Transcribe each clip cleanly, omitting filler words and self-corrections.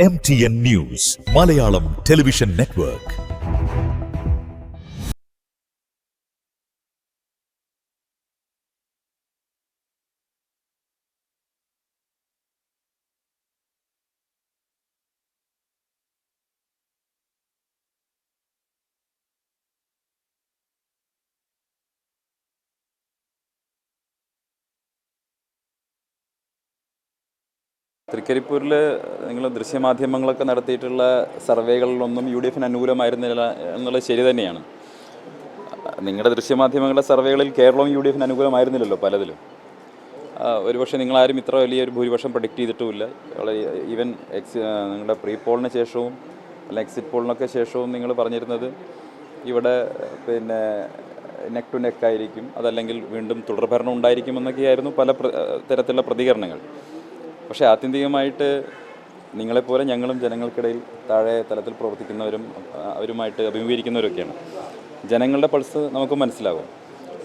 MTN News, Malayalam Television Network. തൃക്കരിപ്പൂരിൽ നിങ്ങൾ ദൃശ്യമാധ്യമങ്ങളൊക്കെ നടത്തിയിട്ടുള്ള സർവേകളിലൊന്നും UDF അനുകൂലമായിരുന്നില്ല എന്നുള്ളത് ശരി തന്നെയാണ്. നിങ്ങളുടെ ദൃശ്യമാധ്യമങ്ങളുടെ സർവേകളിൽ കേരളവും UDF അനുകൂലമായിരുന്നില്ലല്ലോ പലതിലും. ഒരുപക്ഷെ നിങ്ങളാരും ഇത്ര വലിയൊരു ഭൂരിപക്ഷം പ്രഡിക്റ്റ് ചെയ്തിട്ടുമില്ല. ഈവൻ നിങ്ങളുടെ പ്രീ പോളിന് ശേഷവും അല്ല എക്സിറ്റ് പോളിനൊക്കെ ശേഷവും നിങ്ങൾ പറഞ്ഞിരുന്നത് ഇവിടെ നെക്ക് ടു നെക്ക് ആയിരിക്കും, അതല്ലെങ്കിൽ വീണ്ടും തുടർഭരണം ഉണ്ടായിരിക്കുമെന്നൊക്കെയായിരുന്നു പല തരത്തിലുള്ള പ്രതികരണങ്ങൾ. പക്ഷേ ആത്യന്തികമായിട്ട് നിങ്ങളെപ്പോലെ ഞങ്ങളും ജനങ്ങൾക്കിടയിൽ താഴെ തലത്തിൽ പ്രവർത്തിക്കുന്നവരും അവരുമായിട്ട് അഭിമുഖീകരിക്കുന്നവരൊക്കെയാണ്. ജനങ്ങളുടെ പൾസ് നമുക്ക് മനസ്സിലാകും.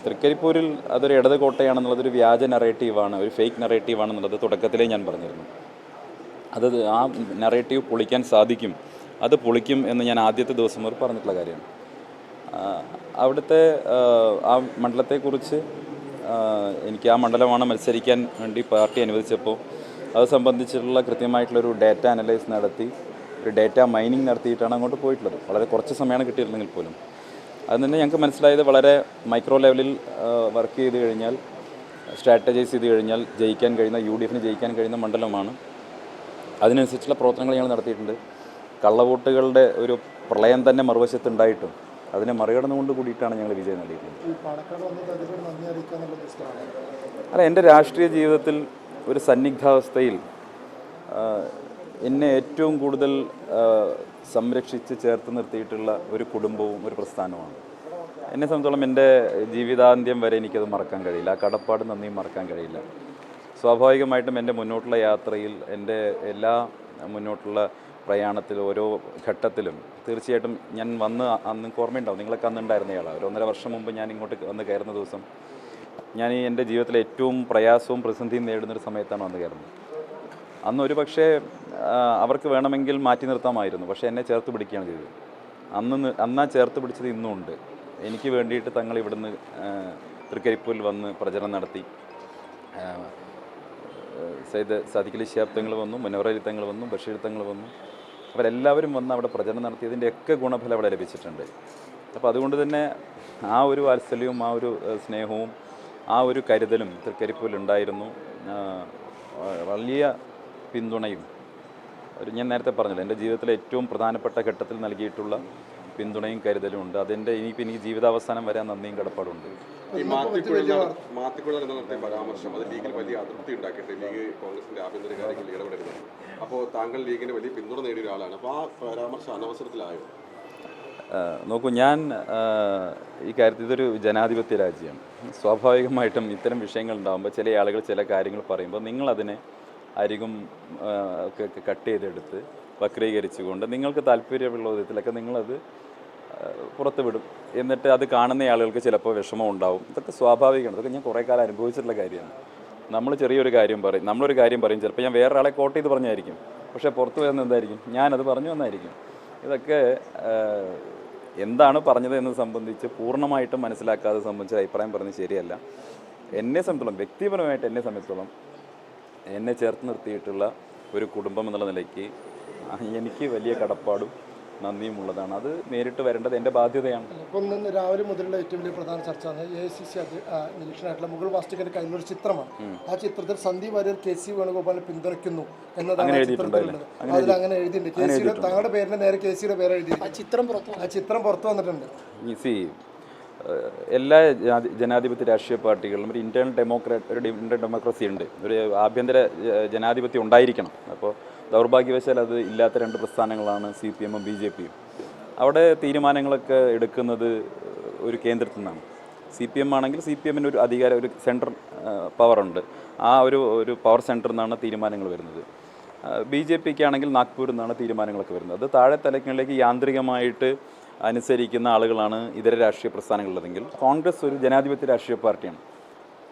തൃക്കരിപ്പൂരിൽ അതൊരു ഇടത് കോട്ടയാണെന്നുള്ളതൊരു വ്യാജ നറേറ്റീവാണ്, ഒരു ഫേക്ക് നറേറ്റീവാണെന്നുള്ളത് തുടക്കത്തിലേ ഞാൻ പറഞ്ഞിരുന്നു. ആ നറേറ്റീവ് പൊളിക്കാൻ സാധിക്കും, അത് പൊളിക്കും എന്ന് ഞാൻ ആദ്യത്തെ ദിവസം മുതൽ പറഞ്ഞിട്ടുള്ള കാര്യമാണ്. അവിടുത്തെ ആ മണ്ഡലത്തെക്കുറിച്ച് എനിക്ക് ആ മണ്ഡലമാണ് മത്സരിക്കാൻ വേണ്ടി പാർട്ടി അനുവദിച്ചപ്പോൾ അത് സംബന്ധിച്ചിട്ടുള്ള കൃത്യമായിട്ടുള്ളൊരു ഡാറ്റ അനലൈസ് നടത്തി ഒരു ഡാറ്റ മൈനിങ് നടത്തിയിട്ടാണ് അങ്ങോട്ട് പോയിട്ടുള്ളത്. വളരെ കുറച്ച് സമയമാണ് കിട്ടിയിരുന്നെങ്കിൽ പോലും അത് തന്നെ ഞങ്ങൾക്ക് മനസ്സിലായത് വളരെ മൈക്രോ ലെവലിൽ വർക്ക് ചെയ്ത് കഴിഞ്ഞാൽ, സ്ട്രാറ്റജൈസ് ചെയ്ത് കഴിഞ്ഞാൽ ജയിക്കാൻ കഴിയുന്ന, UDF ജയിക്കാൻ കഴിയുന്ന മണ്ഡലമാണ്. അതിനനുസരിച്ചുള്ള പ്രവർത്തനങ്ങൾ ഞങ്ങൾ നടത്തിയിട്ടുണ്ട്. കള്ളവോട്ടുകളുടെ ഒരു പ്രളയം തന്നെ മറുവശത്തുണ്ടായിട്ടും അതിനെ മറികടന്നുകൊണ്ട് കൂടിയിട്ടാണ് ഞങ്ങൾ വിജയം നേടിയിട്ടുള്ളത്. അല്ല, എൻ്റെ രാഷ്ട്രീയ ജീവിതത്തിൽ ഒരു സന്നിഗ്ധാവസ്ഥയിൽ എന്നെ ഏറ്റവും കൂടുതൽ സംരക്ഷിച്ച് ചേർത്ത് നിർത്തിയിട്ടുള്ള ഒരു കുടുംബവും ഒരു പ്രസ്ഥാനവുമാണ്. എന്നെ സംബന്ധിച്ചോളം എൻ്റെ ജീവിതാന്ത്യം വരെ എനിക്കത് മറക്കാൻ കഴിയില്ല. ആ കടപ്പാട് നന്ദിയും മറക്കാൻ കഴിയില്ല. സ്വാഭാവികമായിട്ടും എൻ്റെ മുന്നോട്ടുള്ള യാത്രയിൽ, എൻ്റെ എല്ലാ മുന്നോട്ടുള്ള പ്രയാണത്തിൽ, ഓരോ ഘട്ടത്തിലും തീർച്ചയായിട്ടും ഞാൻ അന്ന് ഓർമ്മയുണ്ടാവും, നിങ്ങളൊക്കെ അന്നുണ്ടായിരുന്നയാളാണ്. ഒരു 1.5 വർഷം മുമ്പ് ഞാൻ ഇങ്ങോട്ട് വന്ന് കയറുന്ന ദിവസം ഞാൻ എൻ്റെ ജീവിതത്തിലെ ഏറ്റവും പ്രയാസവും പ്രതിസന്ധിയും നേരിടുന്നൊരു സമയത്താണ് വന്ന് കയറുന്നത്. അന്ന് ഒരു പക്ഷേ അവർക്ക് വേണമെങ്കിൽ മാറ്റി നിർത്താമായിരുന്നു, പക്ഷേ എന്നെ ചേർത്ത് പിടിക്കുകയാണ് ചെയ്തത്. അന്നാ ചേർത്ത് പിടിച്ചത് ഇന്നും ഉണ്ട്. എനിക്ക് വേണ്ടിയിട്ട് തങ്ങൾ ഇവിടുന്ന് തൃക്കരിപ്പൂരിൽ വന്ന് പ്രചരണം നടത്തി. സയ്യിദ് സാദിഖ് അലി ശിഹാബ് തങ്ങൾ വന്നു, മുനവർ അലി തങ്ങൾ വന്നു, ബഷീർ തങ്ങൾ വന്നു. അവരെല്ലാവരും വന്ന് അവിടെ പ്രചരണം നടത്തിയതിൻ്റെയൊക്കെ ഗുണഫലം അവിടെ ലഭിച്ചിട്ടുണ്ട്. അപ്പോൾ അതുകൊണ്ട് തന്നെ ആ ഒരു വാത്സല്യവും ആ ഒരു സ്നേഹവും ആ ഒരു കരുതലും തൃക്കരിപ്പൂരിലുണ്ടായിരുന്നു. വലിയ പിന്തുണയും ഞാൻ നേരത്തെ പറഞ്ഞല്ലോ, എൻ്റെ ജീവിതത്തിലെ ഏറ്റവും പ്രധാനപ്പെട്ട ഘട്ടത്തിൽ നൽകിയിട്ടുള്ള പിന്തുണയും കരുതലും ഉണ്ട്. അതിൻ്റെ ഇനിയിപ്പോൾ എനിക്ക് ജീവിതാവസാനം വരാൻ നന്ദിയും കടപ്പാടുണ്ട്. ഈ പരാമർശം അത് ലീഗിൽ വലിയ അതൃപ്തി ഉണ്ടാക്കിയിട്ട് ലീഗ് കോൺഗ്രസിന്റെ ആഭ്യന്തര കാര്യങ്ങളിൽ ഇടപെടരുത്. അപ്പോൾ താങ്കൾ ലീഗിന് വലിയ പിന്തുണ നേടിയ ഒരാളാണ്. അപ്പോൾ ആ പരാമർശം അനവസരത്തിലായോ? നോക്കൂ, ഞാൻ ഈ കാര്യത്തിൽ ഇതൊരു ജനാധിപത്യ രാജ്യമാണ്. സ്വാഭാവികമായിട്ടും ഇത്തരം വിഷയങ്ങൾ ഉണ്ടാകുമ്പോൾ ചില ആളുകൾ ചില കാര്യങ്ങൾ പറയുമ്പോൾ നിങ്ങളതിനെ അരികും ഒക്കെ കട്ട് ചെയ്തെടുത്ത് വക്രീകരിച്ചുകൊണ്ട് നിങ്ങൾക്ക് താല്പര്യമുള്ള വിധത്തിലൊക്കെ നിങ്ങളത് പുറത്ത് വിടും. എന്നിട്ട് അത് കാണുന്ന ആളുകൾക്ക് ചിലപ്പോൾ വിഷമം ഉണ്ടാവും. ഇതൊക്കെ സ്വാഭാവികമാണ്. ഇതൊക്കെ ഞാൻ കുറേ കാലം അനുഭവിച്ചിട്ടുള്ള കാര്യമാണ്. നമ്മളൊരു കാര്യം പറയും, ചിലപ്പോൾ ഞാൻ വേറൊരാളെ കോട്ട് ചെയ്ത് പറഞ്ഞായിരിക്കും, പക്ഷേ പുറത്ത് വരുന്നത് എന്തായിരിക്കും, ഞാനത് പറഞ്ഞു എന്നായിരിക്കും. ഇതൊക്കെ എന്താണ് പറഞ്ഞത് എന്ന് സംബന്ധിച്ച് പൂർണ്ണമായിട്ടും മനസ്സിലാക്കാതെ സംബന്ധിച്ച് അഭിപ്രായം പറഞ്ഞത് ശരിയല്ല. എന്നെ സംബന്ധിച്ചോളം, വ്യക്തിപരമായിട്ട് എന്നെ സംബന്ധിച്ചോളം, എന്നെ ചേർത്ത് നിർത്തിയിട്ടുള്ള ഒരു കുടുംബം എന്നുള്ള നിലയ്ക്ക് എനിക്ക് വലിയ കടപ്പാടും നന്ദിയും ഉള്ളതാണ്. അത് നേരിട്ട് വരേണ്ടത് എൻ്റെ ബാധ്യതയാണ്. ഇപ്പം ഇന്ന് രാവിലെ മുതലുള്ള ഏറ്റവും വലിയ പ്രധാന ചർച്ച AICC നിരീക്ഷണമായിട്ടുള്ള മുഗൾ വാസ്തുവിന്റെ കയ്യിലൊരു ചിത്രമാണ്. ആ ചിത്രത്തിൽ സന്ദീപ് വാര്യർ KC വേണുഗോപാലിനെ പിന്തുണയ്ക്കുന്നു എന്നതാണ് അങ്ങനെ എഴുതിയിട്ടുണ്ട്. താങ്കളുടെ പേരിന്റെ നേരെ KCയുടെ പേര് എഴുതി. ആ ചിത്രം പുറത്തു വന്നിട്ടുണ്ട്. എല്ലാ ജനാധിപത്യ രാഷ്ട്രീയ പാർട്ടികളിലും ഒരു ഇന്റേണൽ ഡെമോക്രസി ഉണ്ട്, ഒരു ആഭ്യന്തര ജനാധിപത്യം ഉണ്ടായിരിക്കണം. അപ്പോൾ ദൗർഭാഗ്യവശാൽ അത് ഇല്ലാത്ത 2 പ്രസ്ഥാനങ്ങളാണ് CPM ഉം BJP-യും. അവിടെ തീരുമാനങ്ങളൊക്കെ എടുക്കുന്നത് ഒരു കേന്ദ്രത്തിൽ നിന്നാണ്. CPM ആണെങ്കിൽ CPM-ന് ഒരു സെൻട്രൽ പവറുണ്ട്. ആ ഒരു പവർ സെൻറ്ററിൽ നിന്നാണ് തീരുമാനങ്ങൾ വരുന്നത്. BJP-ക്ക് ആണെങ്കിൽ നാഗ്പൂരിൽ നിന്നാണ് തീരുമാനങ്ങളൊക്കെ വരുന്നത്. അത് താഴെ തലങ്ങളിലേക്ക് യാന്ത്രികമായിട്ട് അനുസരിക്കുന്ന ആളുകളാണ് ഇതര രാഷ്ട്രീയ പ്രസ്ഥാനങ്ങളുള്ളതെങ്കിൽ, കോൺഗ്രസ് ഒരു ജനാധിപത്യ രാഷ്ട്രീയ പാർട്ടിയാണ്.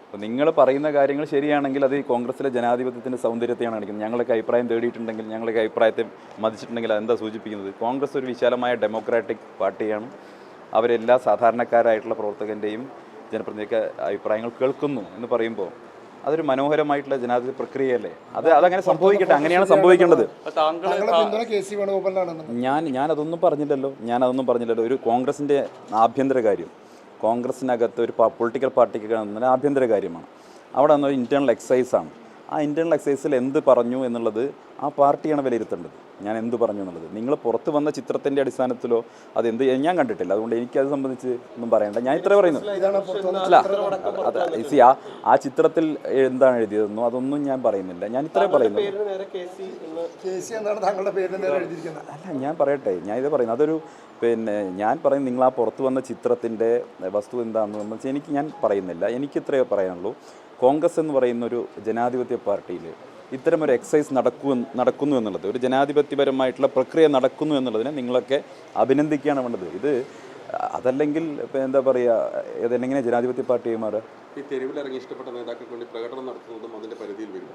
അപ്പോൾ നിങ്ങൾ പറയുന്ന കാര്യങ്ങൾ ശരിയാണെങ്കിൽ അത് ഈ കോൺഗ്രസിലെ ജനാധിപത്യത്തിൻ്റെ സൗന്ദര്യത്തെയാണ് കാണിക്കുന്നത്. ഞങ്ങളൊക്കെ അഭിപ്രായം തേടിയിട്ടുണ്ടെങ്കിൽ, ഞങ്ങളൊക്കെ അഭിപ്രായത്തെ മതിച്ചിട്ടുണ്ടെങ്കിൽ അതെന്താ സൂചിപ്പിക്കുന്നത്? കോൺഗ്രസ് ഒരു വിശാലമായ ഡെമോക്രാറ്റിക് പാർട്ടിയാണ്. അവരെല്ലാ സാധാരണക്കാരായിട്ടുള്ള പ്രവർത്തകൻ്റെയും ജനപ്രതിനിധിയൊക്കെ അഭിപ്രായങ്ങൾ കേൾക്കുന്നു എന്ന് പറയുമ്പോൾ അതൊരു മനോഹരമായിട്ടുള്ള ജനാധിപത്യ പ്രക്രിയയല്ലേ? അതങ്ങനെ സംഭവിക്കട്ടെ, അങ്ങനെയാണ് സംഭവിക്കേണ്ടത്. ഞാനതൊന്നും പറഞ്ഞില്ലല്ലോ. ഒരു കോൺഗ്രസിൻ്റെ ആഭ്യന്തര കാര്യം, കോൺഗ്രസിനകത്ത് ഒരു പൊളിറ്റിക്കൽ പാർട്ടിക്ക് ആഭ്യന്തര കാര്യമാണ്. അവിടെ വന്നൊരു ഇൻറ്റേർണൽ എക്സസൈസാണ്. ആ ഇൻറ്റേർണൽ എക്സസൈസിൽ എന്ത് പറഞ്ഞു എന്നുള്ളത് ആ പാർട്ടിയാണ് വിലയിരുത്തേണ്ടത്. ഞാൻ എന്ത് പറഞ്ഞു എന്നുള്ളത് നിങ്ങൾ പുറത്ത് വന്ന ചിത്രത്തിൻ്റെ അടിസ്ഥാനത്തിലോ അതെന്ത് ഞാൻ കണ്ടിട്ടില്ല. അതുകൊണ്ട് എനിക്കത് സംബന്ധിച്ച് ഒന്നും പറയണ്ട. ഞാൻ ഇത്രേ പറയുന്നു. അല്ല, ആ ചിത്രത്തിൽ എന്താണ് എഴുതിയതെന്നോ അതൊന്നും ഞാൻ പറയുന്നില്ല. ഞാൻ ഇത്രേ പറയുന്നു. അല്ല, ഞാൻ പറയട്ടെ, ഞാൻ ഇത് പറയുന്നു. അതൊരു ഞാൻ പറയുന്നത് നിങ്ങൾ ആ പുറത്ത് വന്ന ചിത്രത്തിൻ്റെ വസ്തു എന്താണെന്ന് വെച്ചാൽ ഞാൻ പറയുന്നില്ല. എനിക്കിത്രേ പറയാനുള്ളൂ. കോൺഗ്രസ് എന്ന് പറയുന്നൊരു ജനാധിപത്യ പാർട്ടിയിൽ ഇത്തരമൊരു എക്സസൈസ് നടക്കുന്നു എന്നുള്ളത്, ഒരു ജനാധിപത്യപരമായിട്ടുള്ള പ്രക്രിയ നടക്കുന്നു എന്നുള്ളതിനെ നിങ്ങളൊക്കെ അഭിനന്ദിക്കുകയാണ് വേണ്ടത്. ഇത് അതല്ലെങ്കിൽ എന്താ പറയുക, ഇതെങ്ങനെ ജനാധിപത്യ പാർട്ടിയായി മാറുക? ഈ തെരുവിലിറങ്ങി ഇഷ്ടപ്പെട്ട നേതാക്കൾക്ക് വേണ്ടി പ്രകടനം നടത്തുന്നതും അതിൻ്റെ പരിധിയിൽ വരും.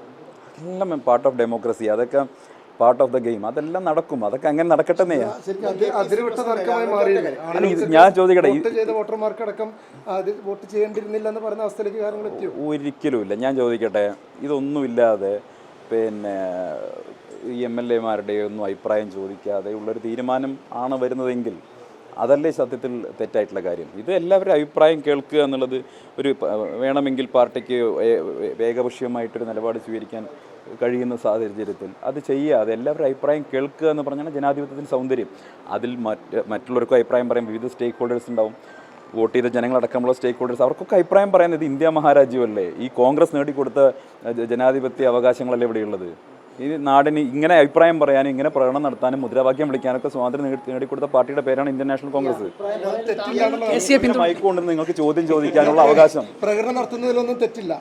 എല്ലാം പാർട്ട് ഓഫ് ഡെമോക്രസി, അതൊക്കെ പാർട്ട് ഓഫ് ദ ഗെയിം. അതെല്ലാം നടക്കും, അതൊക്കെ അങ്ങനെ നടക്കട്ടെ. ഞാൻ ചോദിക്കട്ടെ, ഒരിക്കലുമില്ല. ഞാൻ ചോദിക്കട്ടെ, ഇതൊന്നുമില്ലാതെ ഈ MLA-മാരുടെ ഒന്നും അഭിപ്രായം ചോദിക്കാതെ ഉള്ളൊരു തീരുമാനം ആണ് വരുന്നതെങ്കിൽ അതല്ലേ സത്യത്തിൽ തെറ്റായിട്ടുള്ള കാര്യം? ഇത് എല്ലാവരും അഭിപ്രായം കേൾക്കുക എന്നുള്ളത് ഒരു വേണമെങ്കിൽ പാർട്ടിക്ക് ഏകപക്ഷീയമായിട്ടൊരു നിലപാട് സ്വീകരിക്കാൻ കഴിയുന്ന സാഹചര്യത്തിൽ അത് ചെയ്യാതെ എല്ലാവരും അഭിപ്രായം കേൾക്കുക എന്ന് പറഞ്ഞാൽ ജനാധിപത്യത്തിൻ്റെ സൗന്ദര്യം. അതിൽ മറ്റുള്ളവർക്കും അഭിപ്രായം പറയാൻ വിവിധ സ്റ്റേക്ക് ഹോൾഡേഴ്സ് ഉണ്ടാവും. വോട്ട് ചെയ്ത ജനങ്ങളടക്കമുള്ള സ്റ്റേക്ക് ഹോൾഡേഴ്സ്, അവർക്കൊക്കെ അഭിപ്രായം പറയുന്നത് ഇന്ത്യ മഹാരാജ്യമല്ലേ? ഈ കോൺഗ്രസ് നേടിക്കൊടുത്ത ജനാധിപത്യ അവകാശങ്ങളല്ലേ ഇവിടെയുള്ളത്? ഈ നാടിന് ഇങ്ങനെ അഭിപ്രായം പറയാനും ഇങ്ങനെ പ്രകടനം നടത്താനും മുദ്രാവാക്യം വിളിക്കാനൊക്കെ സ്വാതന്ത്ര്യം നേടിക്കൊടുത്ത പാർട്ടിയുടെ പേരാണ് ഇന്ത്യൻ നാഷണൽ കോൺഗ്രസ്. മൈക്കുകൊണ്ട് നിങ്ങൾക്ക് ചോദ്യം ചോദിക്കാനുള്ള അവകാശം. പ്രകടനം നടത്തുന്നതിലൊന്നും തെറ്റില്ല.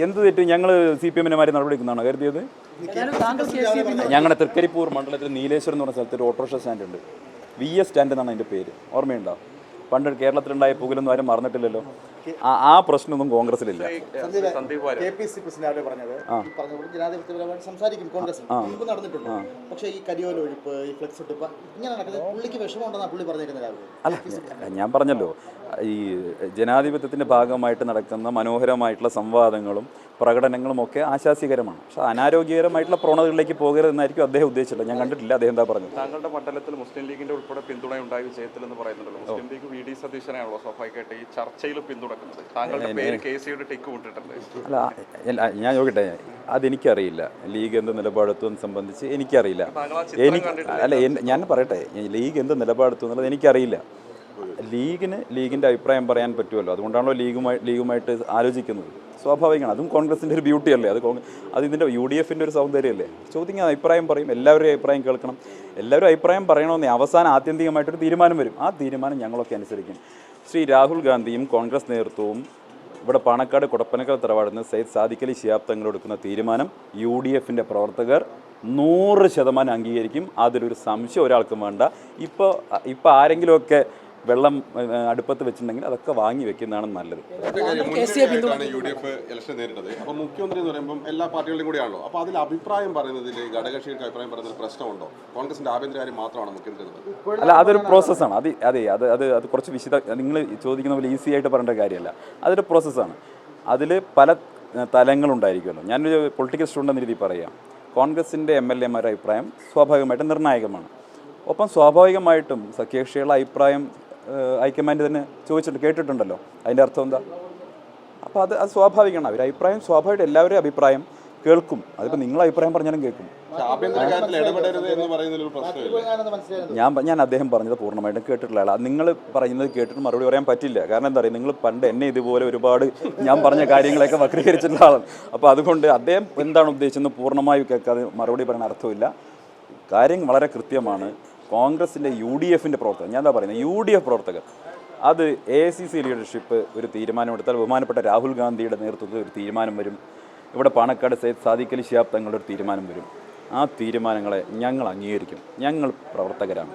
എന്ത് തെറ്റ്? ഞങ്ങൾ CPM-മാരെ നടപടിയെടുക്കുന്നതാണ് കരുതിയത്? ഞങ്ങളുടെ തൃക്കരിപ്പൂർ മണ്ഡലത്തിൽ നീലേശ്വരം എന്ന് പറഞ്ഞ സ്ഥലത്ത് ഒരു ഓട്ടോറിക്ഷ സ്റ്റാൻഡ് ഉണ്ട്. VS സ്റ്റാൻഡ് എന്നാണ് അതിൻ്റെ പേര്. ഓർമ്മയുണ്ടോ? പണ്ട് കേരളത്തിലുണ്ടായ പുകലൊന്നും ആരും മറന്നിട്ടില്ലല്ലോ. ആ പ്രശ്നമൊന്നും കോൺഗ്രസിലില്ല. അല്ല, ഞാൻ പറഞ്ഞല്ലോ, ഈ ജനാധിപത്യത്തിൻ്റെ ഭാഗമായിട്ട് നടക്കുന്ന മനോഹരമായിട്ടുള്ള സംവാദങ്ങളും പ്രകടനങ്ങളും ഒക്കെ ആശാസ്യകരമാണ്. പക്ഷെ അനാരോഗ്യകരമായിട്ടുള്ള പ്രവണതകളിലേക്ക് പോകരുതെന്നായിരിക്കും അദ്ദേഹം ഉദ്ദേശിച്ചില്ല. ഞാൻ കണ്ടിട്ടില്ല അദ്ദേഹം എന്താ പറഞ്ഞത്. താങ്കളുടെ മണ്ഡലത്തിൽ മുസ്ലിം ലീഗിന്റെ ഉൾപ്പെടെ പിന്തുണയുണ്ടായ വിജയത്തിലെന്ന് പറയുന്നുണ്ടല്ലോ. മുസ്ലിം ലീഗ് VD സതീശനാണല്ലോ സ്വാഭാവികമായിട്ട് ഈ ചർച്ചയിൽ പിന്തുണക്കുന്നത്. താങ്കളുടെ പേര് KC-യുടെ ടിക്ക് വിട്ടിട്ടുണ്ട്. അല്ല, ഞാൻ നോക്കട്ടെ, അതെനിക്കറിയില്ല. ലീഗ് എന്ത് നിലപാടെത്തുമെന്ന് സംബന്ധിച്ച് എനിക്കറിയില്ല. ഞാൻ പറയട്ടെ, ലീഗ് എന്ത് നിലപാടെത്തും എന്നുള്ളത് എനിക്കറിയില്ല. ലീഗിൻ്റെ അഭിപ്രായം പറയാൻ പറ്റുമല്ലോ. അതുകൊണ്ടാണല്ലോ ലീഗുമായിട്ട് ആലോചിക്കുന്നത്. സ്വാഭാവികമാണ്. അതും കോൺഗ്രസിൻ്റെ ഒരു ബ്യൂട്ടി അല്ലേ? അത് ഇതിൻ്റെ UDF-ൻ്റെ ഒരു സൗന്ദര്യമല്ലേ? ചോദിക്കാൻ അഭിപ്രായം പറയും, എല്ലാവരും അഭിപ്രായം കേൾക്കണം. എല്ലാവരും അഭിപ്രായം പറയണമെന്നേ അവസാനം ആത്യന്തികമായിട്ടൊരു തീരുമാനം വരും. ആ തീരുമാനം ഞങ്ങളൊക്കെ അനുസരിക്കും. ശ്രീ രാഹുൽ ഗാന്ധിയും കോൺഗ്രസ് നേതൃത്വവും ഇവിടെ പാണക്കാട് കൊടപ്പനക്കൽ തറവാടുന്ന സയ്യിദ് സാദിഖ് അലി ശിഹാബ് തങ്ങൾ എടുക്കുന്ന തീരുമാനം UDF-ൻ്റെ പ്രവർത്തകർ 100% അംഗീകരിക്കും. അതിലൊരു സംശയം ഒരാൾക്കും വേണ്ട. ഇപ്പോൾ ആരെങ്കിലുമൊക്കെ വെള്ളം അടുപ്പത്ത് വെച്ചിട്ടുണ്ടെങ്കിൽ അതൊക്കെ വാങ്ങി വെക്കുന്നതാണ് നല്ലത്. UDF ഇലക്ഷൻ നേരിട്ടത്. അപ്പോൾ മുഖ്യമന്ത്രി എന്ന് പറയുമ്പോൾ എല്ലാ പാർട്ടികളുടെയും കൂടിയാണല്ലോ. അപ്പോൾ അതിൽ അഭിപ്രായം പറയുന്നതിൽ ഘടകകക്ഷികൾക്ക് അഭിപ്രായം പറയുന്നതിൽ പ്രശ്നമുണ്ടോ? കോൺഗ്രസിന്റെ ആഭ്യന്തര കാര്യം മാത്രമാണ് മുഖ്യമന്ത്രി. അല്ല, അതൊരു പ്രോസസ്സാണ്. അത് കുറച്ച് നിങ്ങൾ ചോദിക്കുന്ന പോലെ ഈസി ആയിട്ട് പറയേണ്ട കാര്യമല്ല. അതൊരു പ്രോസസ്സാണ്. അതിൽ പല തലങ്ങളുണ്ടായിരിക്കുമല്ലോ. ഞാനൊരു പൊളിറ്റിക്കൽ സ്റ്റുഡൻ്റ് എന്ന രീതിയിൽ പറയാം. കോൺഗ്രസിൻ്റെ MLA-മാരുടെ അഭിപ്രായം സ്വാഭാവികമായിട്ടും നിർണായകമാണ്. ഒപ്പം സ്വാഭാവികമായിട്ടും സഖ്യകക്ഷികളുടെ അഭിപ്രായം ഹൈക്കമാൻഡ് തന്നെ കേട്ടിട്ടുണ്ടല്ലോ. അതിൻ്റെ അർത്ഥം എന്താ? അപ്പോൾ അത് സ്വാഭാവികമാണ്. അവർ അഭിപ്രായം സ്വാഭാവികമായിട്ട് എല്ലാവരുടെയും അഭിപ്രായം കേൾക്കും. അതിപ്പോൾ നിങ്ങൾ അഭിപ്രായം പറഞ്ഞാലും കേൾക്കും. ഞാൻ അദ്ദേഹം പറഞ്ഞത് പൂർണ്ണമായിട്ടും കേട്ടിട്ടുള്ള ആളാണ്. നിങ്ങൾ പറയുന്നത് കേട്ടിട്ട് മറുപടി പറയാൻ പറ്റില്ല. കാരണം എന്താ പറയുക, നിങ്ങൾ പണ്ട് എന്നെ ഇതുപോലെ ഒരുപാട് ഞാൻ പറഞ്ഞ കാര്യങ്ങളൊക്കെ വക്രീകരിച്ചിട്ടുള്ള ആളാണ്. അപ്പോൾ അതുകൊണ്ട് അദ്ദേഹം എന്താണ് ഉദ്ദേശിച്ചത് പൂർണ്ണമായി കേൾക്കാതെ മറുപടി പറയാൻ അർത്ഥമില്ല. കാര്യം വളരെ കൃത്യമാണ്. കോൺഗ്രസിൻ്റെ UDF-ൻ്റെ പ്രവർത്തകർ, ഞാൻ എന്താ പറയുന്നത്, UDF പ്രവർത്തകർ, അത് AICC ലീഡർഷിപ്പ് ഒരു തീരുമാനമെടുത്താൽ ബഹുമാനപ്പെട്ട രാഹുൽ ഗാന്ധിയുടെ നേതൃത്വത്തിൽ ഒരു തീരുമാനം വരും. ഇവിടെ പാണക്കാട് സയ്യിദ് സാദിഖ് അലി ശിഹാബ് തങ്ങളുടെ ഒരു തീരുമാനം വരും. ആ തീരുമാനങ്ങളെ ഞങ്ങൾ അംഗീകരിക്കും. ഞങ്ങൾ പ്രവർത്തകരാണ്,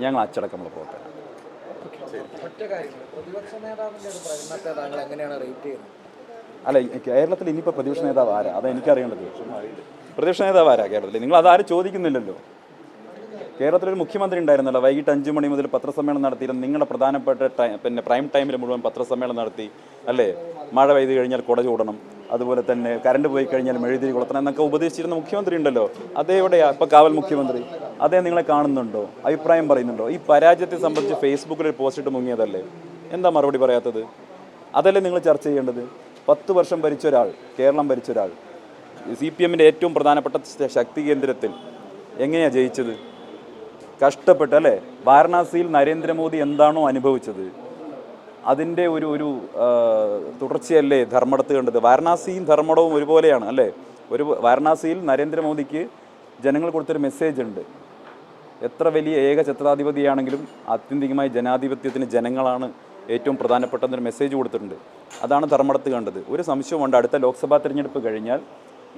ഞങ്ങൾ അച്ചടക്കമുള്ള പ്രവർത്തകരാണ്. അല്ല, കേരളത്തിൽ ഇനിയിപ്പോൾ പ്രതിപക്ഷ നേതാവ് ആരാ? അതാ എനിക്കറിയേണ്ടത്. പ്രതിപക്ഷ നേതാവ് ആരാ കേരളത്തിൽ? നിങ്ങൾ അതാരും ചോദിക്കുന്നില്ലല്ലോ. കേരളത്തിലൊരു മുഖ്യമന്ത്രി ഉണ്ടായിരുന്നല്ലോ, വൈകിട്ട് 5 മണി മുതൽ പത്രസമ്മേളനം നടത്തിയിരുന്നു. നിങ്ങളുടെ പ്രധാനപ്പെട്ട പിന്നെ പ്രൈം ടൈമിൽ മുഴുവൻ പത്രസമ്മേളനം നടത്തി അല്ലേ? മഴ പെയ്ത് കഴിഞ്ഞാൽ കുട ചൂടണം, അതുപോലെ തന്നെ കറണ്ട് പോയി കഴിഞ്ഞാൽ മെഴുതിരി കൊളുത്തണം എന്നൊക്കെ ഉപദേശിച്ചിരുന്ന മുഖ്യമന്ത്രി ഉണ്ടല്ലോ. അതേ എവിടെയാ ഇപ്പോൾ കാവൽ മുഖ്യമന്ത്രി? അതേ നിങ്ങളെ കാണുന്നുണ്ടോ? അഭിപ്രായം പറയുന്നുണ്ടോ? ഈ പരാജയത്തെ സംബന്ധിച്ച് ഫേസ്ബുക്കിൽ ഒരു പോസ്റ്റ് ഇട്ട് മുങ്ങിയതല്ലേ? എന്താ മറുപടി പറയാത്തത്? അതല്ലേ നിങ്ങൾ ചർച്ച ചെയ്യേണ്ടത്? 10 വർഷം ഭരിച്ച ഒരാൾ, കേരളം ഭരിച്ച ഒരാൾ, CPM-ൻ്റെ ഏറ്റവും പ്രധാനപ്പെട്ട ശക്തി കേന്ദ്രത്തിൽ എങ്ങനെയാണ് ജയിച്ചത്? കഷ്ടപ്പെട്ടല്ലേ? വാരണാസിയിൽ നരേന്ദ്രമോദി എന്താണോ അനുഭവിച്ചത് അതിൻ്റെ ഒരു തുടർച്ചയല്ലേ ധർമ്മടത്ത് കണ്ടത്? വാരണാസിയും ധർമ്മടവും ഒരുപോലെയാണ് അല്ലേ? വാരണാസിയിൽ നരേന്ദ്രമോദിക്ക് ജനങ്ങൾ കൊടുത്തൊരു മെസ്സേജ് ഉണ്ട്. എത്ര വലിയ ഏകഛത്രാധിപതിയാണെങ്കിലും ആത്യന്തികമായി ജനാധിപത്യത്തിന് ജനങ്ങളാണ് ഏറ്റവും പ്രധാനപ്പെട്ടെന്നൊരു മെസ്സേജ് കൊടുത്തിട്ടുണ്ട്. അതാണ് ധർമ്മടത്ത് കണ്ടത്. ഒരു സംശയമുണ്ട്, അടുത്ത ലോക്സഭാ തെരഞ്ഞെടുപ്പ് കഴിഞ്ഞാൽ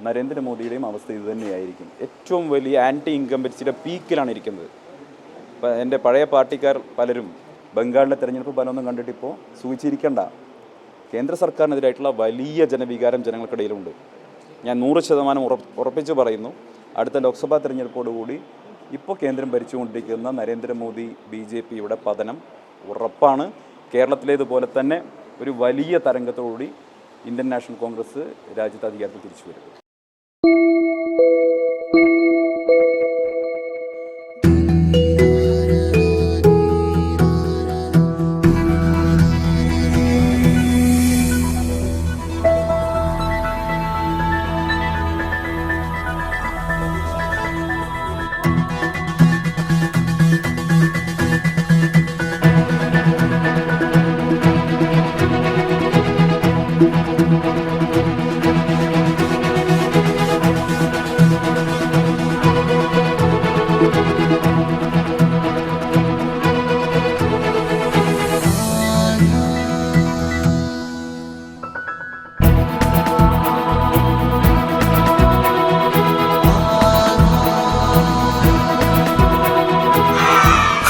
നരേന്ദ്രമോദിയുടെയും അവസ്ഥ ഇത് തന്നെയായിരിക്കും. ഏറ്റവും വലിയ ആൻറ്റി ഇൻകംബൻസിയുടെ പീക്കിലാണ് ഇരിക്കുന്നത്. ഇപ്പം എൻ്റെ പഴയ പാർട്ടിക്കാർ പലരും ബംഗാളിലെ തെരഞ്ഞെടുപ്പ് ഫലമൊന്നും കണ്ടിട്ടിപ്പോൾ സൂചിച്ചിരിക്കേണ്ട. കേന്ദ്ര സർക്കാരിനെതിരായിട്ടുള്ള വലിയ ജനവികാരം ജനങ്ങൾക്കിടയിലുണ്ട്. ഞാൻ 100% ഉറപ്പിച്ച് പറയുന്നു, അടുത്ത ലോക്സഭാ തെരഞ്ഞെടുപ്പോടുകൂടി ഇപ്പോൾ കേന്ദ്രം ഭരിച്ചുകൊണ്ടിരിക്കുന്ന നരേന്ദ്രമോദി BJP-യുടെ പതനം ഉറപ്പാണ്. കേരളത്തിലേതുപോലെ തന്നെ ഒരു വലിയ തരംഗത്തോടുകൂടി ഇന്ത്യൻ നാഷണൽ കോൺഗ്രസ് രാജ്യത്ത് അധികാരത്തിൽ തിരിച്ചു വരും.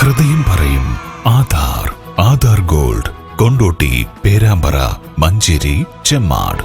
ഹൃദയം പറയും ആധാർ. ആധാർ ഗോൾഡ്, കൊണ്ടോട്ടി, പേരാമ്പ്ര, മഞ്ചേരി, ചെമ്മാട്.